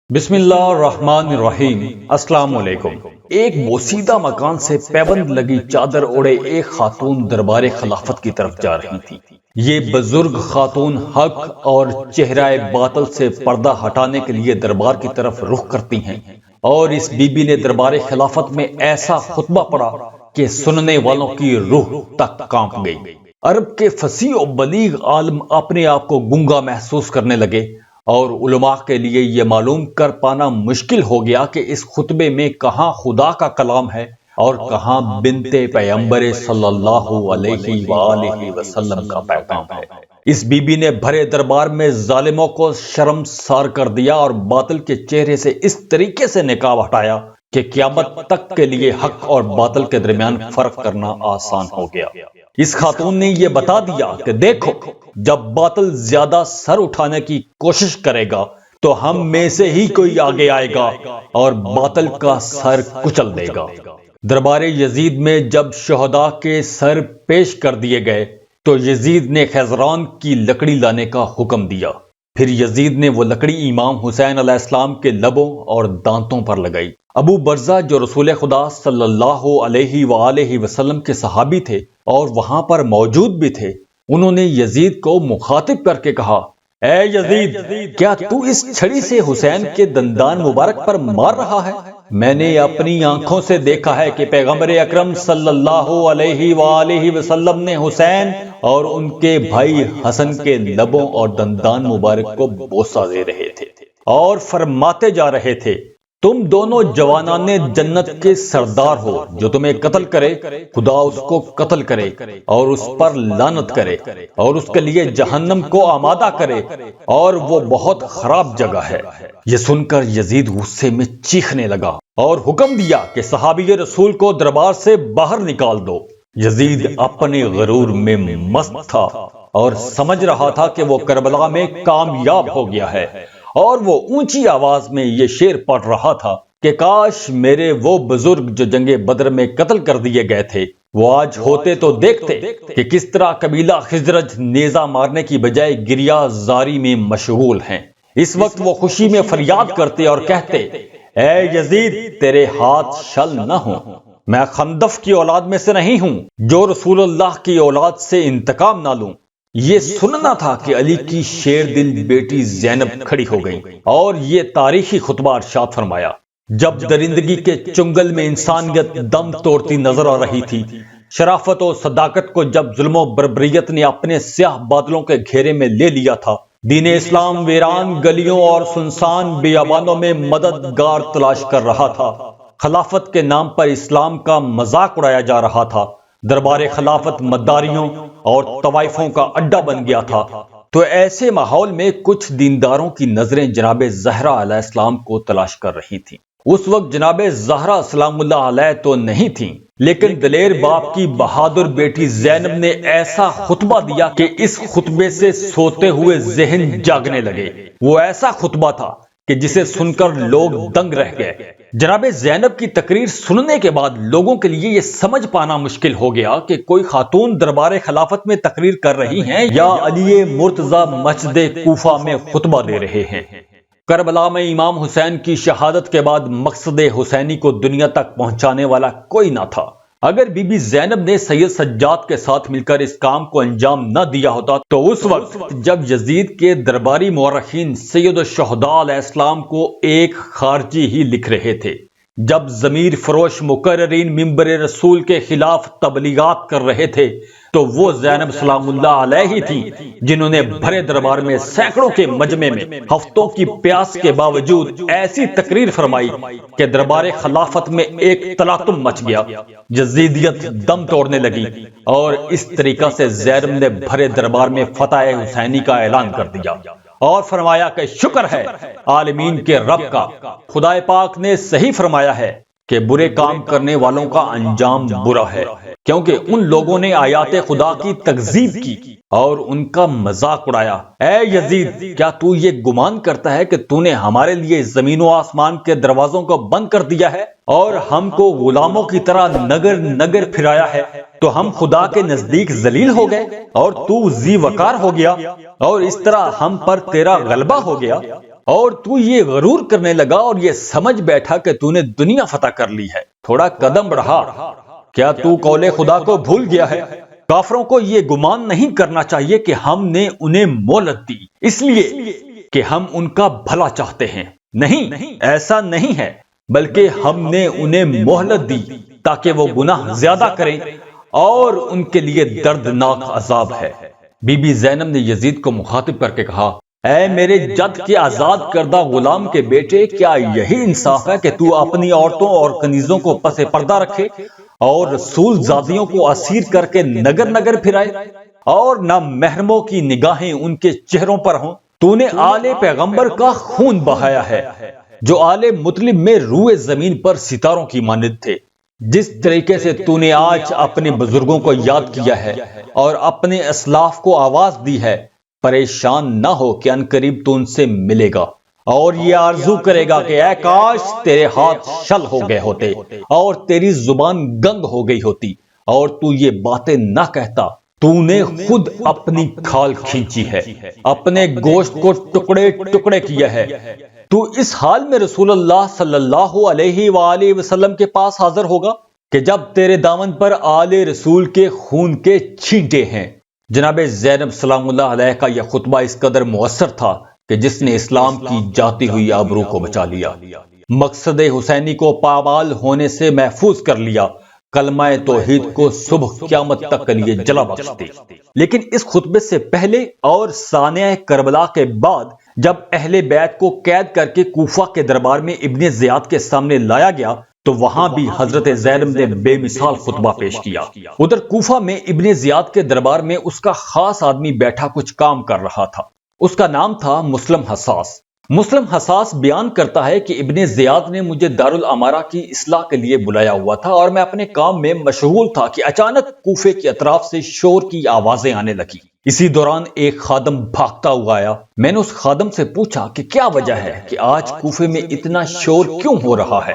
بسم اللہ الرحمن الرحیم۔ السلام علیکم۔ ایک بوسیدہ مکان سے پیبند لگی چادر اوڑے ایک خاتون دربار خلافت کی طرف جا رہی تھی۔ یہ بزرگ خاتون حق اور چہرہ باطل سے پردہ ہٹانے کے لیے دربار کی طرف رخ کرتی ہیں، اور اس بی بی نے دربار خلافت میں ایسا خطبہ پڑھا کہ سننے والوں کی روح تک کانپ گئی۔ عرب کے فصیح و بلیغ عالم اپنے آپ کو گنگا محسوس کرنے لگے، اور علماء کے لیے یہ معلوم کر پانا مشکل ہو گیا کہ اس خطبے میں کہاں خدا کا کلام ہے اور کہاں بنت پیغمبر صلی اللہ علیہ وآلہ وسلم کا پیغام ہے۔ اس بی بی نے بھرے دربار میں ظالموں کو شرمسار کر دیا اور باطل کے چہرے سے اس طریقے سے نقاب ہٹایا کہ قیامت تک کے لیے حق اور باطل کے درمیان فرق کرنا آسان ہو گیا۔ اس خاتون نے یہ بتا دیا کہ دیکھو، جب باطل زیادہ سر اٹھانے کی کوشش کرے گا تو ہم میں سے ہی کوئی آگے آئے گا اور باطل کا سر کچل دے گا۔ دربار یزید میں جب شہداء کے سر پیش کر دیے گئے تو یزید نے خیزران کی لکڑی لانے کا حکم دیا۔ پھر یزید نے وہ لکڑی امام حسین علیہ السلام کے لبوں اور دانتوں پر لگائی۔ ابو برزہ جو رسول خدا صلی اللہ علیہ وآلہ وسلم کے صحابی تھے اور وہاں پر موجود بھی تھے، انہوں نے یزید کو مخاطب کر کے کہا، اے یزید، کیا تو اس چھڑی سے حسین کے دندان مبارک پر مار رہا ہے؟ میں نے اپنی آنکھوں سے دیکھا ہے کہ پیغمبر اکرم صلی اللہ علیہ وآلہ وسلم نے حسین اور ان کے بھائی حسن کے لبوں اور دندان مبارک کو بوسہ دے رہے تھے اور فرماتے جا رہے تھے، تم دونوں جوانان جنت کے سردار ہو، جو تمہیں قتل کرے خدا اس کو قتل کرے اور اس پر لعنت کرے اور اس کے لیے جہنم کو آمادہ کرے، اور وہ بہت خراب جگہ ہے۔ یہ سن کر یزید غصے میں چیخنے لگا اور حکم دیا کہ صحابی رسول کو دربار سے باہر نکال دو۔ یزید اپنے غرور میں مست تھا اور سمجھ رہا تھا کہ وہ کربلا میں کامیاب ہو گیا ہے، اور وہ اونچی آواز میں یہ شعر پڑھ رہا تھا کہ کاش میرے وہ بزرگ جو جنگ بدر میں قتل کر دیے گئے تھے وہ آج ہوتے تو دیکھتے کہ کس طرح قبیلہ خزرج نیزہ مارنے کی بجائے گریہ زاری میں مشغول ہیں۔ اس وقت وہ خوشی میں فریاد کرتے اور کہتے، اے یزید، تیرے ہاتھ شل نہ ہوں، میں خندف کی اولاد میں سے نہیں ہوں جو رسول اللہ کی اولاد سے انتقام نہ لوں۔ یہ سننا تھا کہ علی کی شیر دل بیٹی زینب کھڑی ہو گئی اور یہ تاریخی خطبہ ارشاد فرمایا۔ جب درندگی کے چنگل میں انسانیت دم توڑتی نظر آ رہی تھی، شرافت و صداقت کو جب ظلم و بربریت نے اپنے سیاہ بادلوں کے گھیرے میں لے لیا تھا، دین اسلام ویران گلیوں اور سنسان بیابانوں میں مددگار تلاش کر رہا تھا، خلافت کے نام پر اسلام کا مذاق اڑایا جا رہا تھا، دربار خلافت مداریوں اور طوائفوں کا اڈا بن گیا تھا، تو ایسے ماحول میں کچھ دینداروں کی نظریں جناب زہرا علیہ السلام کو تلاش کر رہی تھیں۔ اس وقت جناب زہرا سلام اللہ علیہ تو نہیں تھیں، لیکن دلیر باپ کی بہادر بیٹی زینب نے ایسا خطبہ دیا کہ اس خطبے سے سوتے ہوئے ذہن جاگنے لگے۔ وہ ایسا خطبہ تھا کہ جسے سن کر لوگ دنگ رہ گئے۔ جناب زینب کی تقریر سننے کے بعد لوگوں کے لیے یہ سمجھ پانا مشکل ہو گیا کہ کوئی خاتون دربار خلافت میں تقریر کر رہی ہیں یا علی مرتضی مسجد کوفہ میں خطبہ دے رہے ہیں۔ کربلا میں امام حسین کی شہادت کے بعد مقصد حسینی کو دنیا تک پہنچانے والا کوئی نہ تھا۔ اگر بی بی زینب نے سید سجاد کے ساتھ مل کر اس کام کو انجام نہ دیا ہوتا تو اس وقت جب یزید کے درباری مورخین سید الشہداء علیہ السلام کو ایک خارجی ہی لکھ رہے تھے، جب ضمیر فروش مقررین منبر رسول کے خلاف تبلیغات کر رہے تھے، تو وہ زینب سلام اللہ علیہ ہی تھیں جنہوں نے بھرے دربار میں سینکڑوں کے مجمع میں ہفتوں کی پیاس کے باوجود ایسی تقریر فرمائی کہ دربار خلافت میں ایک تلاطم مچ گیا، یزیدیت دم توڑنے لگی، اور اس طریقہ سے زینب نے بھرے دربار میں فتح حسینی کا اعلان کر دیا اور فرمایا کہ شکر ہے عالمین کے رب کا، خدا پاک نے صحیح فرمایا ہے کہ برے کام کرنے والوں کا انجام برا ہے، کیونکہ ان لوگوں نے آیات خدا کی تکذیب کی اور ان کا مذاق اڑایا۔ اے یزید، کیا تو یہ گمان کرتا ہے کہ تو نے ہمارے لیے زمین و آسمان کے دروازوں کو بند کر دیا ہے اور ہم کو غلاموں کی طرح نگر نگر پھرایا ہے تو ہم خدا کے نزدیک ذلیل ہو گئے اور تو ذی وقار ہو گیا اور اس طرح ہم پر تیرا غلبہ ہو گیا؟ اور تو یہ غرور کرنے لگا اور یہ سمجھ بیٹھا کہ تو نے دنیا فتح کر لی ہے۔ تھوڑا قدم بڑھا، کیا تو قول خدا کو بھول گیا ہے؟ کافروں کو یہ گمان نہیں کرنا چاہیے کہ ہم نے انہیں مہلت دی اس لیے کہ ہم ان کا بھلا چاہتے ہیں۔ نہیں، ایسا نہیں ہے، بلکہ ہم نے انہیں مہلت دی تاکہ وہ گناہ زیادہ کریں اور ان کے لیے دردناک عذاب ہے۔ بی بی زینب نے یزید کو مخاطب کر کے کہا، اے میرے جد کے آزاد کردہ غلام کے بیٹے، کیا یہی انصاف ہے کہ تو اپنی عورتوں اور کنیزوں کو پس پردہ رکھے اور رسول زادیوں کو اسیر کر کے نگر نگر پھرائے اور نہ محرموں کی نگاہیں ان کے چہروں پر ہوں؟ تو نے آل پیغمبر کا خون بہایا ہے جو آل مطلب میں روئے زمین پر ستاروں کی مانند تھے۔ جس طریقے سے تو نے آج اپنے بزرگوں کو یاد کیا ہے اور اپنے اسلاف کو آواز دی ہے، پریشان نہ ہو کہ عنقریب تو ان سے ملے گا اور یہ آرزو کرے گا کہ اے کاش تیرے ہاتھ شل ہو گئے ہوتے اور تیری زبان گنگ ہو گئی ہوتی اور تو یہ باتیں نہ کہتا۔ تو نے خود اپنی کھال کھینچی ہے، اپنے گوشت کو ٹکڑے ٹکڑے کیا ہے۔ تو اس حال میں رسول اللہ صلی اللہ علیہ وآلہ وسلم کے پاس حاضر ہوگا کہ جب تیرے دامن پر آل رسول کے خون کے چھینٹے ہیں۔ جناب زینب سلام اللہ علیہ کا یہ خطبہ اس قدر مؤثر تھا کہ جس نے اسلام کی جاتی ہوئی آبرو کو بچا لیا، مقصد حسینی کو پامال ہونے سے محفوظ کر لیا، کلمہ توحید کو صبح قیامت تک کے لیے جلا بخش دی۔ لیکن اس خطبے سے پہلے اور سانحہ کربلا کے بعد جب اہل بیت کو قید کر کے کوفہ کے دربار میں ابن زیاد کے سامنے لایا گیا تو وہاں بھی حضرت زینب نے بے مثال خطبہ پیش کیا۔ ادھر کوفہ میں ابن زیاد کے دربار میں اس کا خاص آدمی بیٹھا کچھ کام کر رہا تھا۔ اس کا نام تھا مسلم حساس۔ مسلم حساس بیان کرتا ہے کہ ابن زیاد نے مجھے دارالامارہ کی اصلاح کے لیے بلایا ہوا تھا اور میں اپنے کام میں مشغول تھا کہ اچانک کوفے کے اطراف سے شور کی آوازیں آنے لگی۔ اسی دوران ایک خادم بھاگتا ہوا آیا۔ میں نے اس خادم سے پوچھا کہ کیا وجہ ہے کہ آج کوفے میں اتنا شور کیوں ہو رہا ہے؟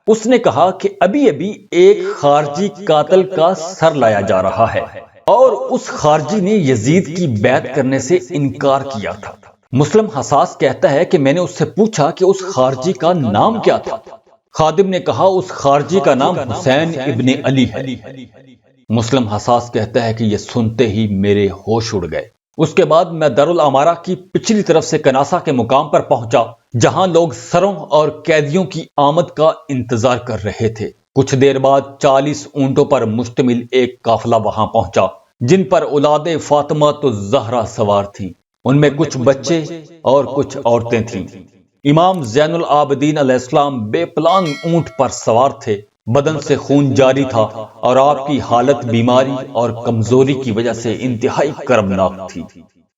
اس نے کہا کہ ابھی ایک خارجی قاتل کا سر لایا جا رہا ہے اور اس خارجی نے یزید کی بیعت کرنے سے انکار کیا تھا۔ مسلم حساس کہتا ہے کہ میں نے اس سے پوچھا کہ اس خارجی کا نام کیا تھا؟ خادم نے کہا اس خارجی کا نام حسین ابن علی ہے۔ مسلم حساس کہتا ہے کہ یہ سنتے ہی میرے ہوش اڑ گئے۔ اس کے بعد میں دارالامارہ کی پچھلی طرف سے کناسا کے مقام پر پہنچا جہاں لوگ سروں اور قیدیوں کی آمد کا انتظار کر رہے تھے۔ کچھ دیر بعد 40 اونٹوں پر مشتمل ایک قافلہ وہاں پہنچا جن پر اولاد فاطمہ تو زہرا سوار تھیں۔ ان میں کچھ بچے اور کچھ عورتیں تھیں۔ امام زین العابدین علیہ السلام بے پلان اونٹ پر سوار تھے، بدن سے خون جاری تھا اور آپ کی حالت بیماری اور کمزوری کی وجہ سے انتہائی کربناک تھی۔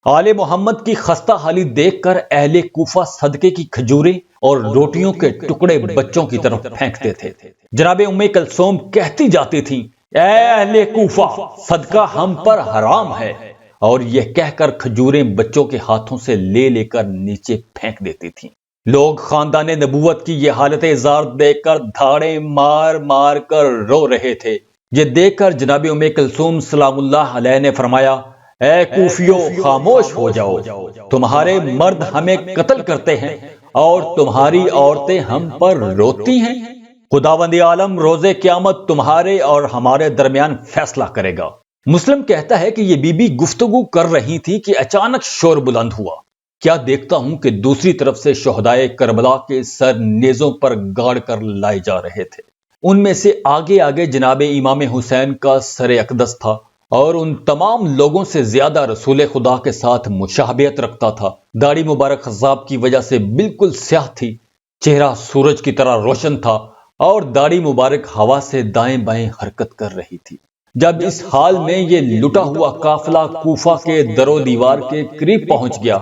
آل محمد کی خستہ حالی دیکھ کر اہل کوفہ صدقے کی کھجوریں اور روٹیوں کے ٹکڑے بچوں کی طرف پھینکتے تھے۔ جناب ام کلثوم کہتی جاتی تھیں، اے اہل کوفہ، صدقہ ہم پر حرام ہے، اور یہ کہہ کر کھجوریں بچوں کے ہاتھوں سے لے کر نیچے پھینک دیتی تھیں۔ لوگ خاندان نبوت کی یہ حالت زار دیکھ کر دھاڑے مار مار کر رو رہے تھے۔ یہ دیکھ کر جناب ام کلثوم سلام اللہ علیہ نے فرمایا، اے کوفیو خاموش ہو جاؤ، تمہارے مرد ہمیں قتل کرتے ہیں اور تمہاری عورتیں ہم پر روتی ہیں۔ خداوند عالم روز قیامت تمہارے اور ہمارے درمیان فیصلہ کرے گا۔ مسلم کہتا ہے کہ یہ بی بی گفتگو کر رہی تھی کہ اچانک شور بلند ہوا۔ کیا دیکھتا ہوں کہ دوسری طرف سے شہدائے کربلا کے سر نیزوں پر گاڑ کر لائے جا رہے تھے۔ ان میں سے آگے آگے جناب امام حسین کا سر اقدس تھا اور ان تمام لوگوں سے زیادہ رسول خدا کے ساتھ مشابہت رکھتا تھا۔ داڑھی مبارک خضاب کی وجہ سے بالکل سیاہ تھی، چہرہ سورج کی طرح روشن تھا اور داڑھی مبارک ہوا سے دائیں بائیں حرکت کر رہی تھی۔ جب اس حال میں یہ لٹا ہوا قافلہ کوفہ کے در و دیوار کے قریب پہنچ گیا،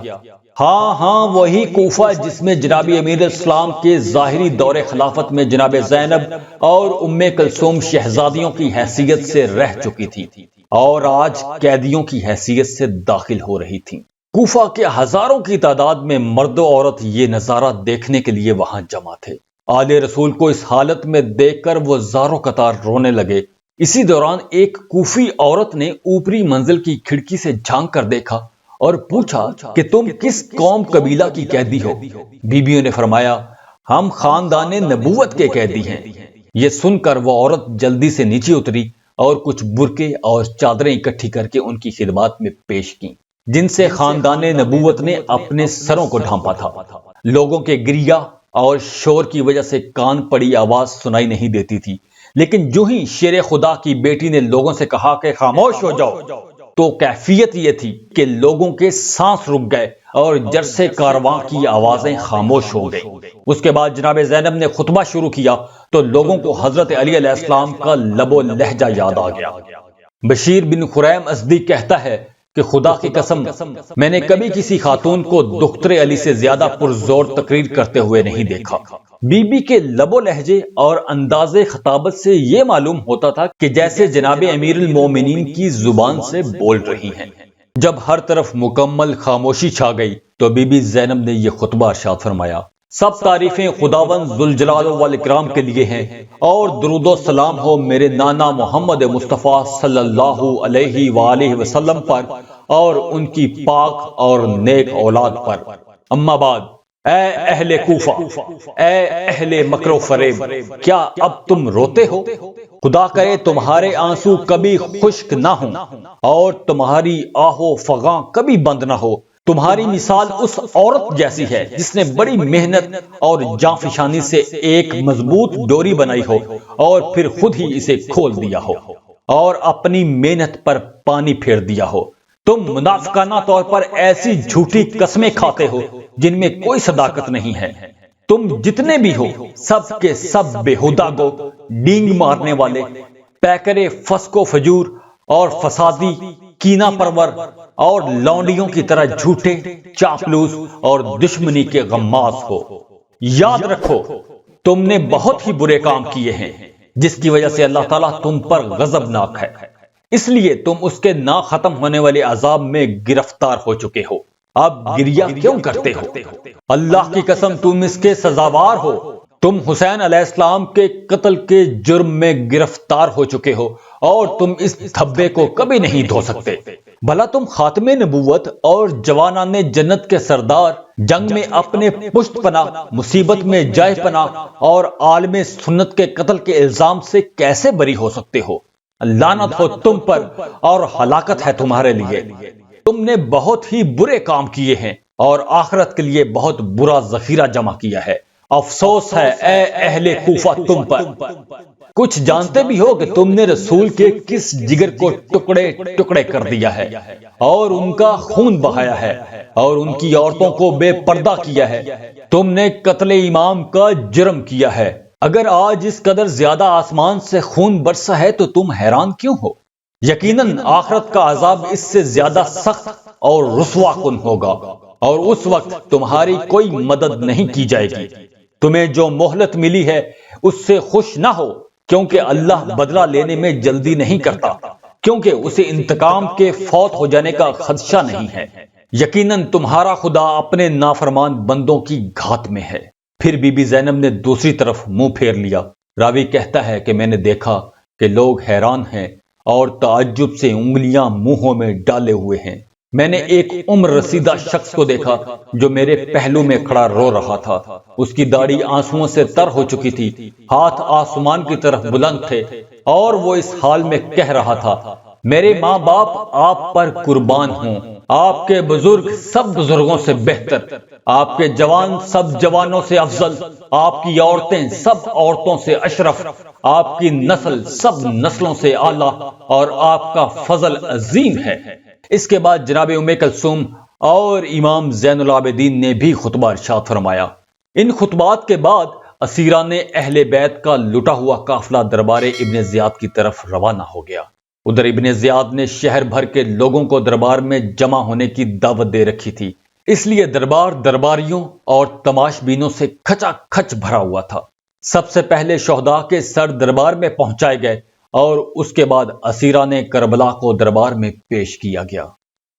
ہاں وہی کوفہ جس میں جناب امیر اسلام کے ظاہری دور خلافت میں جناب زینب اور ام کلثوم شہزادیوں کی حیثیت سے رہ چکی تھی اور آج قیدیوں کی حیثیت سے داخل ہو رہی تھی۔ کوفہ کے ہزاروں کی تعداد میں مرد و عورت یہ نظارہ دیکھنے کے لیے وہاں جمع تھے۔ آل رسول کو اس حالت میں دیکھ کر وہ زاروں قطار رونے لگے۔ اسی دوران ایک کوفی عورت نے اوپری منزل کی کھڑکی سے جھانک کر دیکھا اور پوچھا کہ تم کس قوم قبیلہ کی قیدی ہو؟ بیویوں نے فرمایا ہم خاندان نبوت کے قیدی ہیں۔ یہ سن کر وہ عورت جلدی سے نیچے اتری اور کچھ برقے اور چادریں اکٹھی کر کے ان کی خدمات میں پیش کیں، جن سے خاندان نبوت نے اپنے سروں کو ڈھانپا تھا۔ لوگوں کے گریہ اور شور کی وجہ سے کان پڑی آواز سنائی نہیں دیتی تھی، لیکن جو ہی شیر خدا کی بیٹی نے لوگوں سے کہا کہ خاموش ہو جاؤ، تو کیفیت یہ تھی کہ لوگوں کے سانس رک گئے اور جرسے کارواں کی آوازیں خاموش ہو گئیں۔ اس کے بعد جناب زینب نے خطبہ شروع کیا تو لوگوں کو حضرت علی علیہ السلام کا لب و لہجہ یاد آ گیا۔ بشیر بن خریم ازدی کہتا ہے کہ خدا کی قسم میں نے کبھی کسی خاتون کو دختر علی سے زیادہ پرزور تقریر کرتے ہوئے نہیں دیکھا۔ بی بی کے لب و لہجے اور انداز خطابت سے یہ معلوم ہوتا تھا کہ جیسے جناب امیر المومنین کی زبان سے بول رہی ہیں۔ جب ہر طرف مکمل خاموشی چھا گئی تو بی بی زینب نے یہ خطبہ ارشاد فرمایا، سب تعریفیں خداوند ذوالجلال والاکرام کے لیے ہیں، اور درود و سلام ہو میرے نانا محمد مصطفیٰ صلی اللہ علیہ وآلہ وسلم پر اور ان کی پاک اور نیک اولاد پر۔ اما بعد، اے اہل کوفہ، اے اہل مکر و فریب، کیا اب تم روتے ہو؟ خدا کرے تمہارے آنسو کبھی خشک نہ ہوں اور تمہاری آہ و فغاں کبھی بند نہ ہو۔ تمہاری مثال اس عورت جیسی ہے جس نے بڑی محنت اور جانفشانی سے ایک مضبوط ڈوری بنائی ہو اور پھر خود ہی اسے کھول دیا ہو اور اپنی محنت پر پانی پھیر دیا ہو۔ تم منافقانہ طور پر ایسی جھوٹی قسمیں کھاتے ہو جن میں کوئی صداقت نہیں ہے۔ تم جتنے بھی ہو سب کے سب بےہودہ گو، ڈینگ مارنے والے، پیکرے فسق و فجور اور فسادی، کینہ پرور اور لونڈیوں کی طرح جھوٹے، چاپلوس اور دشمنی کے غماز ہو۔ یاد رکھو تم نے بہت ہی برے کام کیے ہیں جس کی وجہ سے اللہ تعالیٰ تم پر غضبناک ہے، اس لیے تم اس کے نہ ختم ہونے والے عذاب میں گرفتار ہو چکے ہو۔ اب گریہ کیوں کرتے ہو؟ اللہ کی قسم تم اس کے سزاوار ہو۔ تم حسین علیہ السلام کے قتل کے جرم میں گرفتار ہو چکے ہو اور تم اس دھبے کو کبھی نہیں دھو سکتے۔ بھلا تم خاتم نبوت اور جوانان جنت کے سردار، جنگ میں اپنے پشت پناہ، مصیبت میں جائے پناہ اور عالم سنت کے قتل کے الزام سے کیسے بری ہو سکتے ہو؟ لعنت ہو تم پر اور ہلاکت ہے تمہارے لیے۔ تم نے بہت ہی برے کام کیے ہیں اور آخرت کے لیے بہت برا ذخیرہ جمع کیا ہے۔ افسوس ہے اے اہل کوفہ تم پر۔ کچھ جانتے بھی ہو کہ تم نے رسول کے کس جگر کو ٹکڑے ٹکڑے کر دیا ہے اور ان کا خون بہایا ہے اور ان کی عورتوں کو بے پردہ کیا ہے۔ تم نے قتل امام کا جرم کیا ہے۔ اگر آج اس قدر زیادہ آسمان سے خون برسا ہے تو تم حیران کیوں ہو؟ یقیناً آخرت کا عذاب اس سے زیادہ سخت اور رسوا کن ہوگا اور اس وقت تمہاری کوئی مدد نہیں کی جائے گی۔ تمہیں جو مہلت ملی ہے اس سے خوش نہ ہو، کیونکہ اللہ بدلہ لینے میں جلدی نہیں کرتا، کیونکہ اسے انتقام کے فوت ہو جانے کا خدشہ نہیں ہے۔ یقیناً تمہارا خدا اپنے نافرمان بندوں کی گھات میں ہے۔ پھر بی بی زینب نے دوسری طرف منہ پھیر لیا۔ راوی کہتا ہے کہ میں نے دیکھا کہ لوگ حیران ہیں اور تعجب سے انگلیاں منہوں میں ڈالے ہوئے ہیں۔ میں نے ایک عمر رسیدہ شخص کو دیکھا جو میرے پہلو میں کھڑا رو رہا تھا۔ اس کی داڑھی آنسوؤں سے تر ہو چکی تھی، ہاتھ آسمان کی طرف بلند تھے اور وہ اس حال میں کہہ رہا تھا، میرے ماں باپ آپ پر قربان ہوں، آپ کے بزرگ سب بزرگوں سے بہتر، آپ کے جوان سب جوانوں سے افضل، آپ کی عورتیں سب عورتوں سے اشرف، آپ کی نسل سب نسلوں سے اعلیٰ اور آپ کا فضل عظیم ہے۔ اس کے بعد جناب ام کلثوم اور امام زین العابدین نے بھی خطبہ ارشاد فرمایا۔ ان خطبات کے بعد اسیران اہل بیت کا لٹا ہوا قافلہ دربار ابن زیاد کی طرف روانہ ہو گیا۔ ادھر ابن زیاد نے شہر بھر کے لوگوں کو دربار میں جمع ہونے کی دعوت دے رکھی تھی، اس لیے دربار درباریوں اور تماش بینوں سے کھچا کھچ بھرا ہوا تھا۔ سب سے پہلے شہداء کے سر دربار میں پہنچائے گئے اور اس کے بعد اسیران کربلا کو دربار میں پیش کیا گیا۔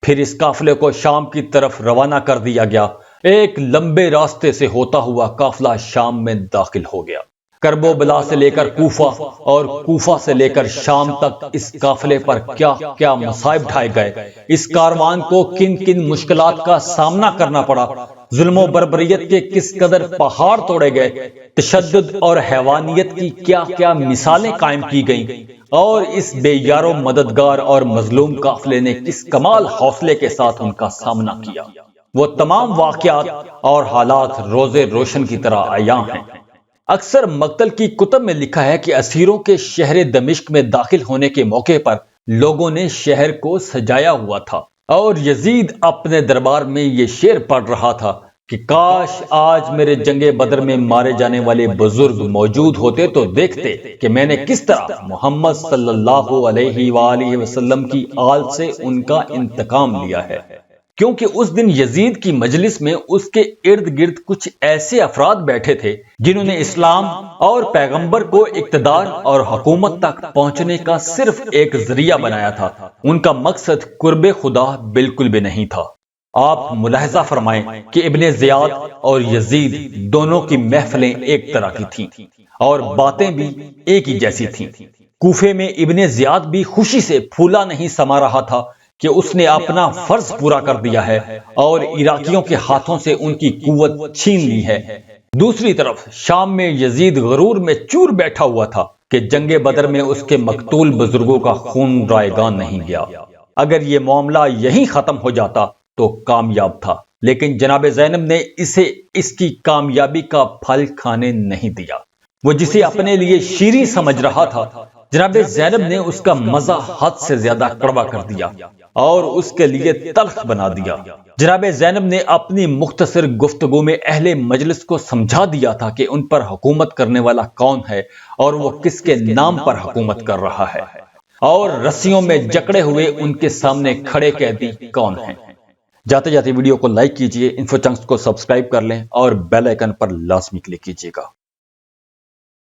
پھر اس قافلے کو شام کی طرف روانہ کر دیا گیا۔ ایک لمبے راستے سے ہوتا ہوا قافلہ شام میں داخل ہو گیا۔ کربلا سے لے کر کوفہ اور کوفہ سے لے کر شام تک اس قافلے پر کیا کیا مصائب ڈھائے گئے، اس کاروان کو کن کن مشکلات کا سامنا کرنا پڑا، ظلم و بربریت کے کس قدر پہاڑ توڑے گئے، تشدد اور حیوانیت کی کیا کیا مثالیں قائم کی گئیں، اور اس بے یار و مددگار اور مظلوم قافلے نے کس کمال حوصلے کے ساتھ ان کا سامنا کیا۔ وہ تمام واقعات اور حالات روزے روشن کی طرح عیاں ہیں۔ اکثر مقتل کی کتب میں لکھا ہے کہ اسیروں کے شہر دمشق میں داخل ہونے کے موقع پر لوگوں نے شہر کو سجایا ہوا تھا، اور یزید اپنے دربار میں یہ شعر پڑھ رہا تھا کہ کاش آج میرے جنگ بدر میں مارے جانے والے بزرگ موجود ہوتے تو دیکھتے کہ میں نے کس طرح محمد صلی اللہ علیہ وآلہ وسلم کی آل سے ان کا انتقام لیا ہے، کیونکہ اس دن یزید کی مجلس میں اس کے ارد گرد کچھ ایسے افراد بیٹھے تھے جنہوں نے اسلام اور پیغمبر کو اقتدار اور حکومت تک پہنچنے کا صرف ایک ذریعہ بنایا تھا، ان کا مقصد قرب خدا بالکل بھی نہیں تھا۔ آپ ملاحظہ فرمائیں کہ ابن زیاد اور یزید دونوں کی محفلیں ایک طرح کی تھیں اور باتیں بھی ایک ہی جیسی تھیں۔ کوفے میں ابن زیاد بھی خوشی سے پھولا نہیں سما رہا تھا کہ اس نے اپنا فرض پورا کر دیا ہے اور عراقیوں کے ہاتھوں سے ان کی قوت چھین لی ہے۔ دوسری طرف شام میں یزید غرور میں چور بیٹھا ہوا تھا کہ جنگ بدر میں اس کے مقتول بزرگوں کا خون رائگان نہیں گیا۔ اگر یہ معاملہ یہیں ختم ہو جاتا تو کامیاب تھا، لیکن جناب زینب نے اسے اس کی کامیابی کا پھل کھانے نہیں دیا۔ وہ جسے اپنے لیے شیریں سمجھ رہا تھا، جناب زینب نے اس کا مزہ حد سے زیادہ کڑوا کر دیا اور اس کے لیے تلخ بنا دیا۔ جناب زینب نے اپنی مختصر گفتگو میں اہل مجلس کو سمجھا دیا تھا کہ ان پر حکومت کرنے والا کون ہے اور وہ کس کے نام پر حکومت کر رہا ہے، اور رسیوں میں جکڑے ہوئے ان کے سامنے کھڑے قیدی کون ہیں۔ جاتے جاتے ویڈیو کو لائک کیجئے، انفو چنکس کو سبسکرائب کر لیں اور بیل آئیکن پر لازمی کلک کیجئے گا۔